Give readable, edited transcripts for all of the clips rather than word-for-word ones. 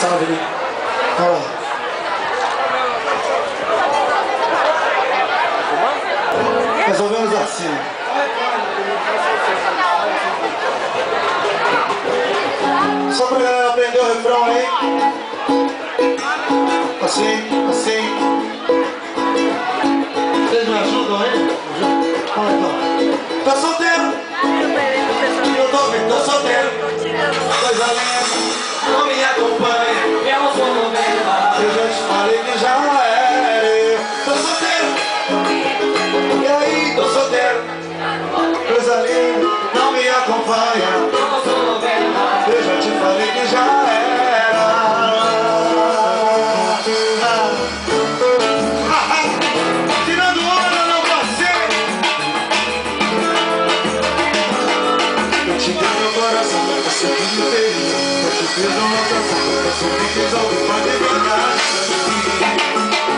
salve, né? Olha lá. Mais ou menos assim. Só pra galera aprender o refrão aí. Assim, assim. Vocês me ajudam aí? Olha então. Tô solteiro. Eu tô solteiro. Coisa linda. Não me acompanha. Eu não sou novela. Eu já te falei que já era. Tô solteiro. E aí, tô solteiro. Coisa linda. Não me acompanha. Eu não sou novela. Eu já te falei que já era. Tirando onda, não passei. Eu te dei meu coração, você que me fez. Eu te fiz uma canção, você me fez algo mais de verdade.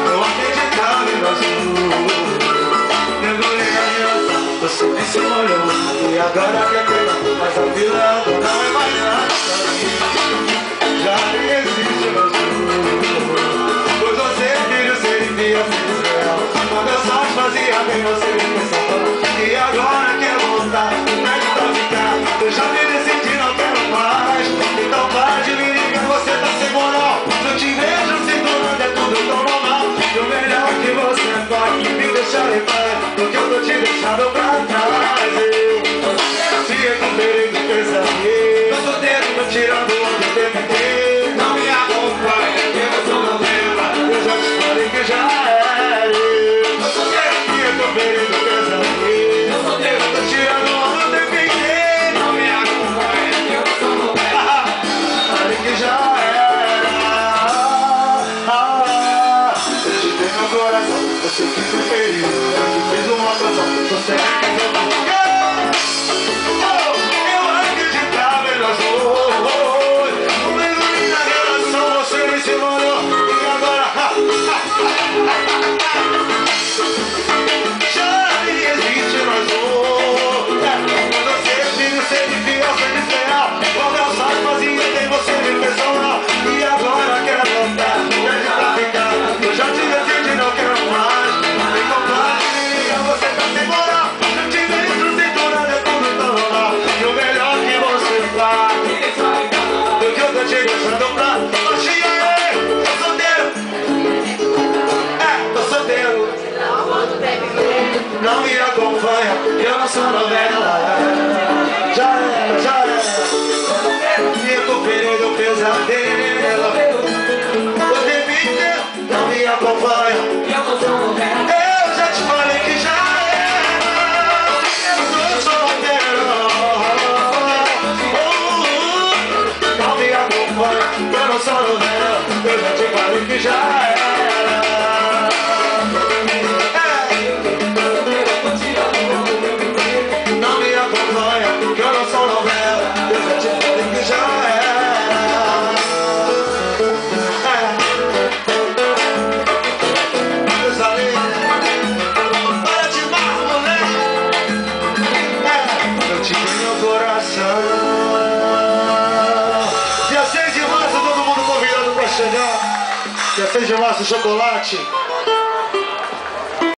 Eu acreditava em nós dois. Mergulhei na relação, você me se molhou. E agora quer ter, mas a vida não é mais nada. Já nem existe nós dois. Pois você, filho, seria fiel. Quando eu só fazia bem, você me pensava. E agora quer voltar, pede pra ficar. Eu já me decidi, não quero mais. Então para de me ligar, você tá sem moral. Se eu te vejo se tornando, é tudo tão normal. E o melhor que você agora me deixa em paz, porque eu tô te deixando pra trás. Eu te recuperei do pesadelo. Tô solteiro, tô tirando onda o tempo inteiro. Não me acompanha, eu não sou novela. Eu já te falei que já era. Eu sou solteiro, Te recuperei do pesadelo. eu sou solteiro. Tô tirando onda o tempo inteiro. Não me acompanha, eu não sou novela. Falei que já era. Eu te dei meu coração, você quis me ferir. Eu te fiz uma canção, você me quis eu acreditava em nós dois. No meio da relação, você me se molhou. E agora já nem existe nós dois. Quando você filho, ser de fiel, ser de fiel. Quando eu saio sozinha, tem você me fez mal. E agora quer voltar, pede pra ficar. Eu já te decidi, não quero mais. Vem comprar de mim, você tá sem moral. Eu te vejo cinturando, é tudo tão normal. E o melhor que você faz, do que eu tô te deixando pra baixinha. Tô solteiro. Tô solteiro. Não me acompanha, eu não sou novela. Já era, já era. Me recuperei do pesadelo. O tempo inteiro não me acompanha. Eu não sou novela. Eu já te falei que já era. Eu não sou solteiro. Não me acompanha, eu não sou novela. Eu já te falei que já era. Não me acompanha, que eu não sou novela. Eu já te falei que já era. Coisa linda. Para de mal, moleque. Eu te dei meu coração. Dia 6 de março, todo mundo convidado pra chegar. Dia 6 de março, chocolate.